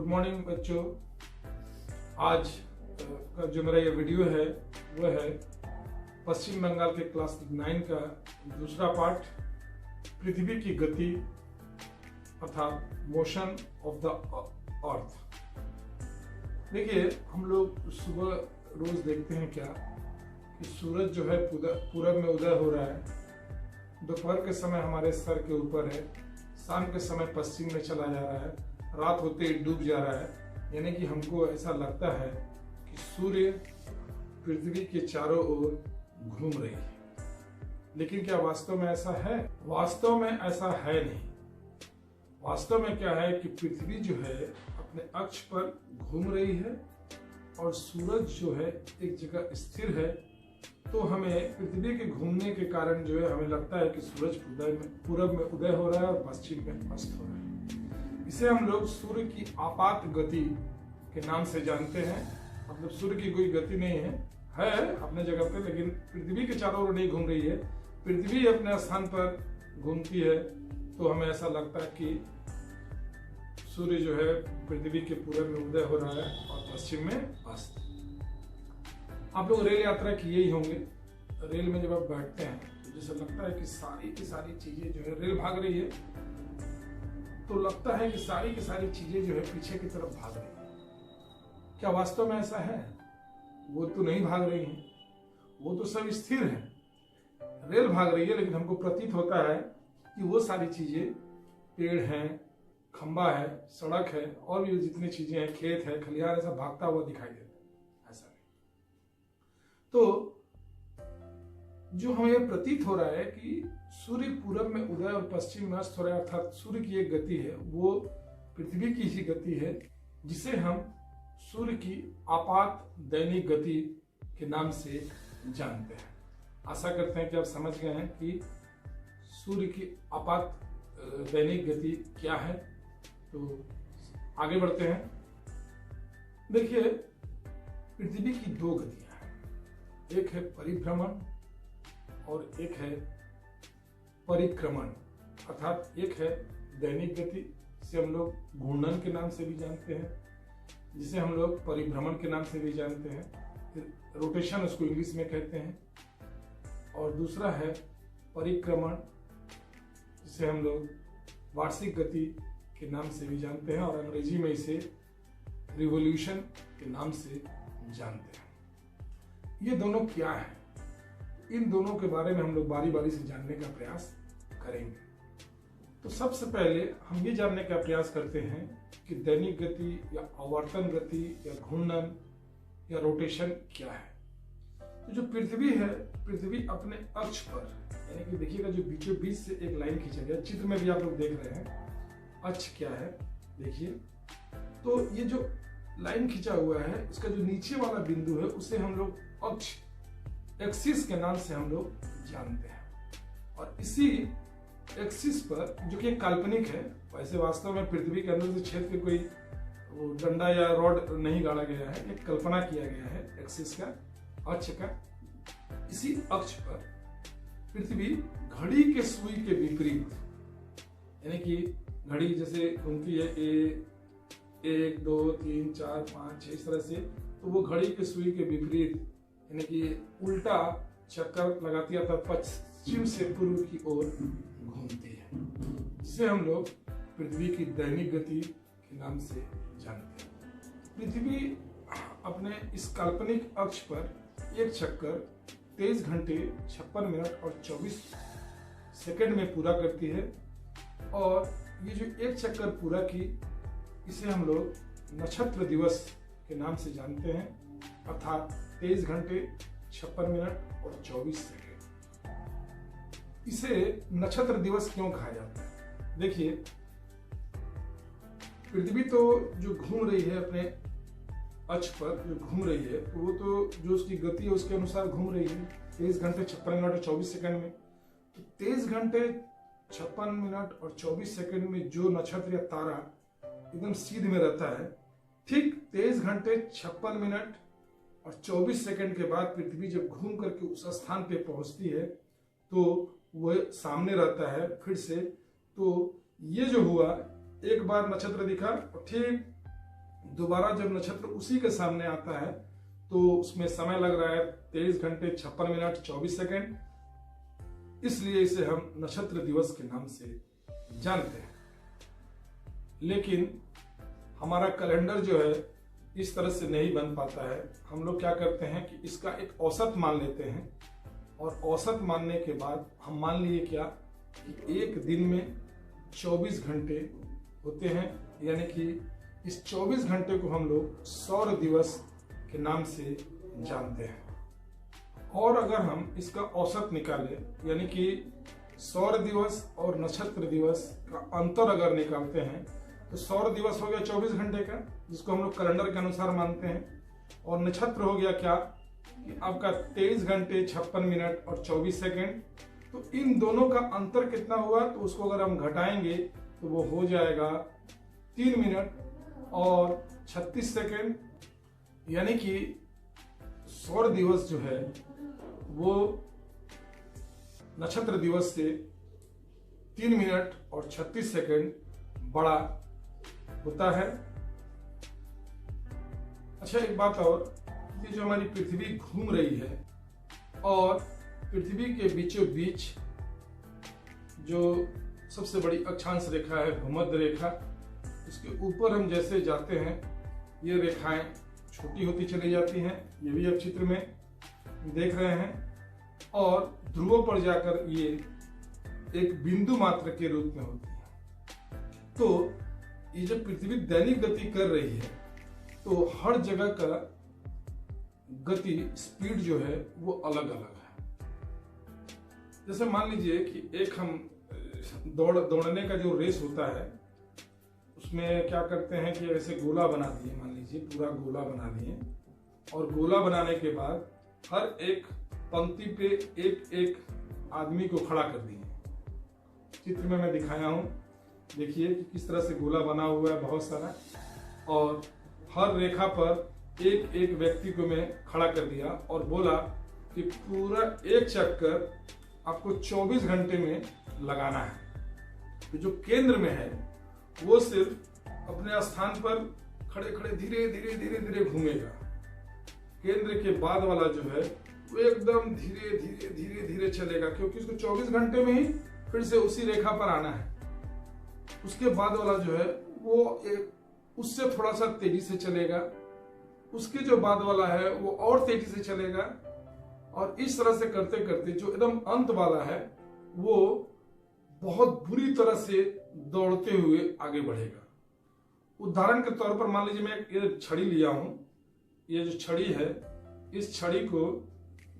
Morning बच्चों। आज का जो मेरा ये वीडियो है वो है पश्चिम बंगाल के क्लास 9 का दूसरा पार्ट, पृथ्वी की गति अर्थात मोशन ऑफ द अर्थ। देखिए, हम लोग सुबह रोज देखते हैं क्या कि सूरज जो है पूरब में उदय हो रहा है, दोपहर के समय हमारे सर के ऊपर है, शाम के समय पश्चिम में चला जा रहा है, रात होते ही डूब जा रहा है। यानी कि हमको ऐसा लगता है कि सूर्य पृथ्वी के चारों ओर घूम रही है। लेकिन क्या वास्तव में ऐसा है? वास्तव में ऐसा है नहीं। वास्तव में क्या है कि पृथ्वी जो है अपने अक्ष पर घूम रही है और सूरज जो है एक जगह स्थिर है। तो हमें पृथ्वी के घूमने के कारण जो है हमें लगता है कि सूरज पूरब में उदय हो रहा है और पश्चिम में अस्त हो रहा है। इसे हम लोग सूर्य की आपात गति के नाम से जानते हैं। मतलब सूर्य की कोई गति नहीं है अपने जगह पे, लेकिन पृथ्वी के चारों ओर नहीं घूम रही है, पृथ्वी अपने स्थान पर घूमती है। तो हमें ऐसा लगता है कि सूर्य जो है पृथ्वी के पूरब में उदय हो रहा है और पश्चिम में अस्त। आप लोग रेल यात्रा किए ही होंगे। रेल में जब आप बैठते हैं तो जैसे लगता है कि सारी की सारी चीजें जो है, रेल भाग रही है तो लगता है कि सारी की सारी चीजें जो है पीछे की तरफ भाग रही है। क्या वास्तव में ऐसा है? वो तो नहीं भाग रही है, वो तो सब स्थिर है। रेल भाग रही है, लेकिन हमको प्रतीत होता है कि वो सारी चीजें, पेड़ हैं, खंबा है, सड़क है और भी जितनी चीजें हैं, खेत है, खलिहान, ऐसा भागता हुआ दिखाई देता है। ऐसा नहीं। तो जो हमें प्रतीत हो रहा है कि सूर्य पूरब में उदय और पश्चिम में अस्त हो रहा है, अर्थात सूर्य की एक गति है, वो पृथ्वी की ही गति है, जिसे हम सूर्य की आपात दैनिक गति के नाम से जानते हैं। आशा करते हैं कि आप समझ गए हैं कि सूर्य की आपात दैनिक गति क्या है। तो आगे बढ़ते हैं। देखिए, पृथ्वी की दो गतियां हैं, एक है परिभ्रमण और एक है परिक्रमण। अर्थात एक है दैनिक गति, जिसे हम लोग घूर्णन के नाम से भी जानते हैं, जिसे हम लोग परिभ्रमण के नाम से भी जानते हैं, रोटेशन उसको इंग्लिश में कहते हैं। और दूसरा है परिक्रमण, जिसे हम लोग वार्षिक गति के नाम से भी जानते हैं और अंग्रेजी में इसे रिवोल्यूशन के नाम से जानते हैं। ये दोनों क्या है? इन दोनों के बारे में हम लोग बारी बारी से जानने का प्रयास करेंगे। तो सबसे पहले हम ये जानने का प्रयास करते हैं कि दैनिक गति या आवर्तन गति या घूर्णन या रोटेशन क्या है। तो जो पृथ्वी है, पृथ्वी अपने अक्ष पर, यानी कि देखिएगा जो बीचों बीच से एक लाइन खींचा गया, चित्र में भी आप लोग देख रहे हैं अक्ष क्या है, देखिए। तो ये जो लाइन खींचा हुआ है, इसका जो नीचे वाला बिंदु है उसे हम लोग अक्ष, एक्सिस के नाम से हम लोग जानते हैं। और इसी एक्सिस पर, जो कि काल्पनिक है, वैसे वास्तव में पृथ्वी के अंदर से छेद के कोई डंडा या रॉड नहीं गाड़ा गया है, एक कल्पना किया गया है एक्सिस का, अक्ष का। इसी अक्ष पर पृथ्वी घड़ी के सुई के विपरीत, यानी कि घड़ी जैसे घूमती है 1 2 3 4 5 6 इस तरह से, तो वो घड़ी के सुई के विपरीत, यानी कि उल्टा चक्कर लगाती है, अर्थात पश्चिम से पूर्व की ओर घूमती है, जिसे हम लोग पृथ्वी की दैनिक गति के नाम से जानते हैं। पृथ्वी अपने इस काल्पनिक अक्ष पर एक चक्कर 23 घंटे 56 मिनट और 24 सेकंड में पूरा करती है। और ये जो एक चक्कर पूरा की, इसे हम लोग नक्षत्र दिवस के नाम से जानते हैं, अर्थात 23 घंटे 56 मिनट और 24 सेकंड। इसे नक्षत्र दिवस क्यों कहा जाता है? देखिए, पृथ्वी तो जो घूम रही है अपने अक्ष पर, जो घूम रही है, तो वो तो जो उसकी गति है उसके अनुसार घूम रही है 23 घंटे 56 मिनट और 24 सेकंड में। तो 23 घंटे 56 मिनट और 24 सेकंड में जो नक्षत्र या तारा एकदम सीध में रहता है, ठीक 23 घंटे 56 मिनट और 24 सेकंड के बाद पृथ्वी जब घूम करके उस स्थान पे पहुंचती है तो वह सामने रहता है फिर से। तो ये जो हुआ, एक बार नक्षत्र दिखा और ठीक दोबारा जब नक्षत्र उसी के सामने आता है तो उसमें समय लग रहा है 23 घंटे 56 मिनट 24 सेकेंड। इसलिए इसे हम नक्षत्र दिवस के नाम से जानते हैं। लेकिन हमारा कैलेंडर जो है इस तरह से नहीं बन पाता है। हम लोग क्या करते हैं कि इसका एक औसत मान लेते हैं, और औसत मानने के बाद हम मान लिए क्या कि एक दिन में 24 घंटे होते हैं, यानी कि इस 24 घंटे को हम लोग सौर दिवस के नाम से जानते हैं। और अगर हम इसका औसत निकालें, यानी कि सौर दिवस और नक्षत्र दिवस का अंतर अगर निकालते हैं, तो सौर दिवस हो गया 24 घंटे का, जिसको हम लोग कैलेंडर के अनुसार मानते हैं, और नक्षत्र हो गया क्या कि आपका 23 घंटे 56 मिनट और 24 सेकेंड। तो इन दोनों का अंतर कितना हुआ, तो उसको अगर हम घटाएंगे तो वो हो जाएगा 3 मिनट और 36 सेकेंड। यानी कि सौर दिवस जो है वो नक्षत्र दिवस से 3 मिनट और 36 सेकेंड बड़ा होता है। अच्छा, एक बात और, ये जो हमारी पृथ्वी घूम रही है और पृथ्वी के बीचों बीच जो सबसे बड़ी अक्षांश रेखा है भूमध्य रेखा, इसके ऊपर हम जैसे जाते हैं ये रेखाएं छोटी होती चली जाती हैं, ये भी आप चित्र में देख रहे हैं, और ध्रुवों पर जाकर ये एक बिंदु मात्र के रूप में होती है। तो ये जब पृथ्वी दैनिक गति कर रही है तो हर जगह का गति स्पीड जो है वो अलग अलग है। जैसे मान लीजिए कि एक हम दौड़ने का जो रेस होता है उसमें क्या करते हैं कि ऐसे गोला बना दिए, मान लीजिए पूरा गोला बना दिए, और गोला बनाने के बाद हर एक पंक्ति पे एक एक आदमी को खड़ा कर दिए। चित्र में मैं दिखाया हूं, देखिए कि किस तरह से गोला बना हुआ है बहुत सारा, और हर रेखा पर एक एक व्यक्ति को मैं खड़ा कर दिया और बोला कि पूरा एक चक्कर आपको 24 घंटे में लगाना है। तो जो केंद्र में है वो सिर्फ अपने स्थान पर खड़े खड़े धीरे धीरे धीरे धीरे घूमेगा। केंद्र के बाद वाला जो है वो एकदम धीरे धीरे धीरे धीरे चलेगा, क्योंकि उसको 24 घंटे में ही फिर से उसी रेखा पर आना है। उसके बाद वाला जो है वो उससे थोड़ा सा तेजी से चलेगा, उसके जो बाद वाला है वो और तेजी से चलेगा, और इस तरह से करते करते जो एकदम अंत वाला है वो बहुत बुरी तरह से दौड़ते हुए आगे बढ़ेगा। उदाहरण के तौर पर मान लीजिए मैं ये छड़ी लिया हूं, ये जो छड़ी है इस छड़ी को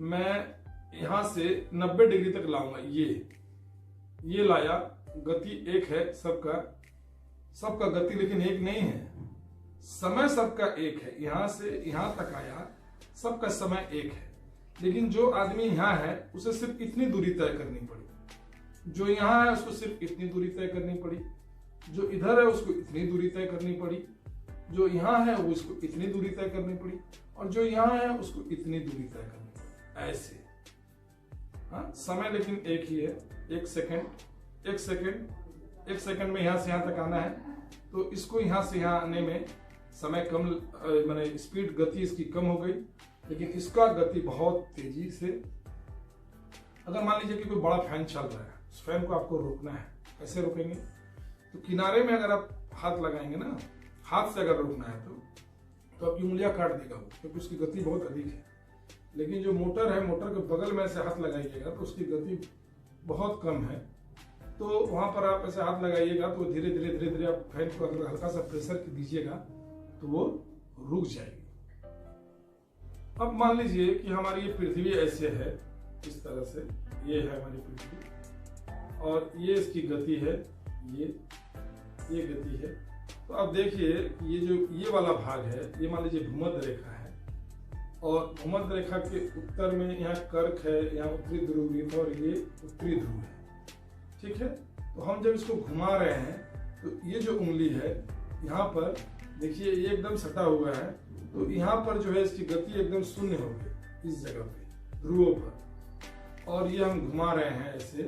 मैं यहां से 90 डिग्री तक लाऊंगा, ये लाया, गति एक है सबका गति लेकिन एक नहीं है, समय सबका एक है। यहां से यहां तक आया, सबका समय एक है, लेकिन जो आदमी यहां है उसे सिर्फ इतनी दूरी तय करनी पड़ी, जो यहां है उसको सिर्फ इतनी दूरी तय करनी पड़ी, जो इधर है उसको इतनी दूरी तय करनी पड़ी, जो यहाँ है वो इसको इतनी दूरी तय करनी पड़ी, और जो यहाँ है उसको इतनी दूरी तय करनी पड़ी। ऐसे हाँ, समय लेकिन एक ही है, एक सेकंड में यहाँ से यहाँ तक आना है, तो इसको यहाँ से यहाँ आने में समय कम, माने स्पीड गति इसकी कम हो गई, लेकिन इसका गति बहुत तेजी से। अगर मान लीजिए कि कोई बड़ा फैन चल रहा है, उस फैन को आपको रोकना है, कैसे रोकेंगे? तो किनारे में अगर आप हाथ लगाएंगे ना, हाथ से अगर रोकना है तो आपकी उंगलियां काट देगा वो, क्योंकि उसकी गति बहुत अधिक है। लेकिन जो मोटर है, मोटर के बगल में ऐसे हाथ लगाइएगा तो उसकी गति बहुत कम है, तो वहां पर आप ऐसे हाथ लगाइएगा तो धीरे धीरे धीरे धीरे आप फैन को अगर हल्का सा प्रेशर दीजिएगा तो वो रुक जाएगी। अब मान लीजिए कि हमारी ये पृथ्वी ऐसे है, इस तरह से ये है हमारी पृथ्वी, और ये इसकी गति है, ये गति है। तो अब देखिए ये जो ये वाला भाग है, ये मान लीजिए भूमध्य रेखा है, और भूमध्य रेखा के उत्तर में यहाँ कर्क है, यहाँ उत्तरी ध्रुव है, और ये उत्तरी ध्रुव है, ठीक है। तो हम जब इसको घुमा रहे हैं तो ये जो उंगली है यहाँ पर देखिए ये एकदम सटा हुआ है, तो यहाँ पर जो है इसकी गति एकदम शून्य हो गई इस जगह पे ध्रुवों पर, और ये हम घुमा रहे हैं ऐसे।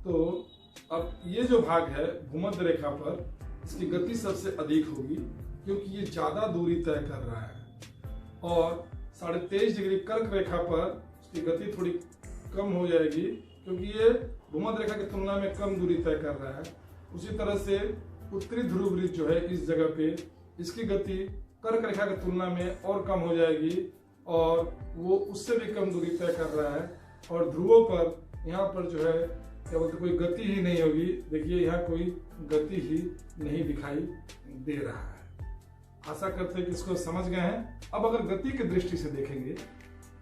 तो अब ये जो भाग है भूमध्य रेखा पर, इसकी गति सबसे अधिक होगी क्योंकि ये ज्यादा दूरी तय कर रहा है, और 23.5 डिग्री कर्क रेखा पर इसकी गति थोड़ी कम हो जाएगी क्योंकि ये भूमध्य रेखा की तुलना में कम दूरी तय कर रहा है। उसी तरह से उत्तरी ध्रुव वृत्त जो है इस जगह पे, इसकी गति कर्क रेखा की तुलना में और कम हो जाएगी और वो उससे भी कम दूरी तय कर रहा है। और ध्रुवों पर यहाँ पर जो है क्या बोलते कोई गति ही नहीं होगी। देखिए यहाँ कोई गति ही नहीं दिखाई दे रहा है। आशा करते हैं कि इसको समझ गए हैं। अब अगर गति की दृष्टि से देखेंगे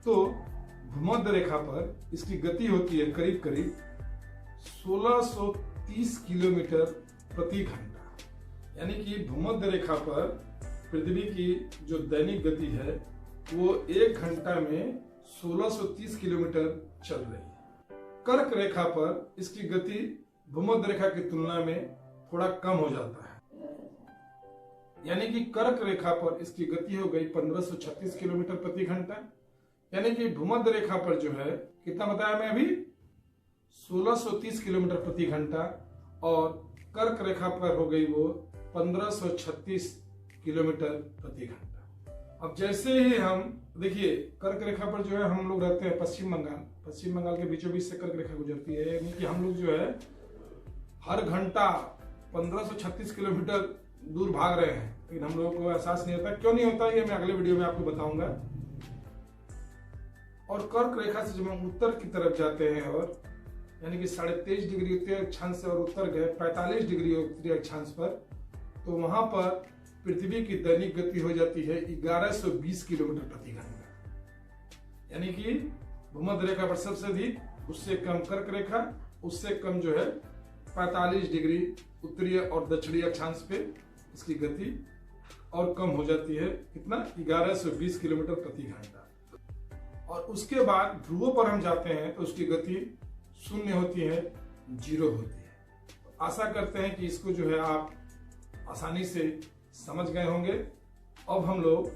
तो भूमध्य रेखा पर इसकी गति होती है करीब करीब 1630 किलोमीटर प्रति घंटा, यानी कि भूमध्य रेखा पर पृथ्वी की जो दैनिक गति है वो 1 घंटा में 1630 किलोमीटर चल रही है। कर्क रेखा पर इसकी गति भूमध्य रेखा की तुलना में थोड़ा कम हो जाता है, यानी कि कर्क रेखा पर इसकी गति हो गई 1536 किलोमीटर प्रति घंटा, यानी कि भूमध्य रेखा पर जो है कितना बताया मैं अभी 1630 किलोमीटर प्रति घंटा, और कर्क रेखा पर हो गई वो 1536 किलोमीटर प्रति घंटा। अब जैसे ही हम देखिए कर्क रेखा पर जो है हम लोग रहते हैं पश्चिम बंगाल के बीचों बीच से कर्क रेखा गुजरती है, यानी कि हम लोग जो है हर घंटा 1536 किलोमीटर दूर भाग रहे हैं, लेकिन हम लोगों को एहसास नहीं होता। क्यों नहीं होता ये मैं अगले वीडियो में आपको बताऊंगा। और कर्क रेखा से जब हम उत्तर की तरफ जाते हैं और यानी कि 23.5 डिग्री उत्तरी अक्षांश से और उत्तर गए 45 डिग्री उत्तरी अक्षांश पर, तो वहां पर पृथ्वी की दैनिक गति हो जाती है 1120 किलोमीटर प्रति घंटा, यानी कि भूमध्य रेखा पर सबसे अधिक, उससे कम कर्क रेखा, उससे कम जो है 45 डिग्री उत्तरी और दक्षिणी अक्षांश पे इसकी गति और कम हो जाती है। कितना 1120 किलोमीटर प्रति घंटा। और उसके बाद ध्रुवों पर हम जाते हैं तो उसकी गति शून्य होती है, 0 होती है। तो आशा करते हैं कि इसको जो है आप आसानी से समझ गए होंगे। अब हम लोग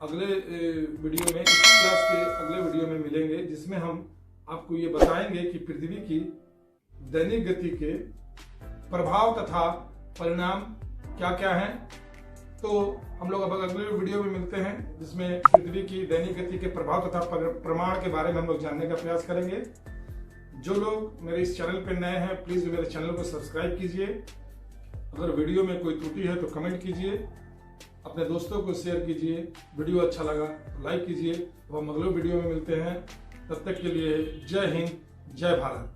अगले वीडियो में, इस क्लास के अगले वीडियो में मिलेंगे, जिसमें हम आपको ये बताएंगे कि पृथ्वी की दैनिक गति के प्रभाव तथा परिणाम क्या क्या हैं। तो हम लोग अब अगले वीडियो में मिलते हैं, जिसमें पृथ्वी की दैनिक गति के प्रभाव तथा प्रमाण के बारे में हम लोग जानने का प्रयास करेंगे। जो लोग मेरे इस चैनल पर नए हैं प्लीज मेरे चैनल को सब्सक्राइब कीजिए। अगर वीडियो में कोई त्रुटि है तो कमेंट कीजिए, अपने दोस्तों को शेयर कीजिए। वीडियो अच्छा लगा तो लाइक कीजिए। तो हम अगले वीडियो में मिलते हैं, तब तक के लिए जय हिंद, जय भारत।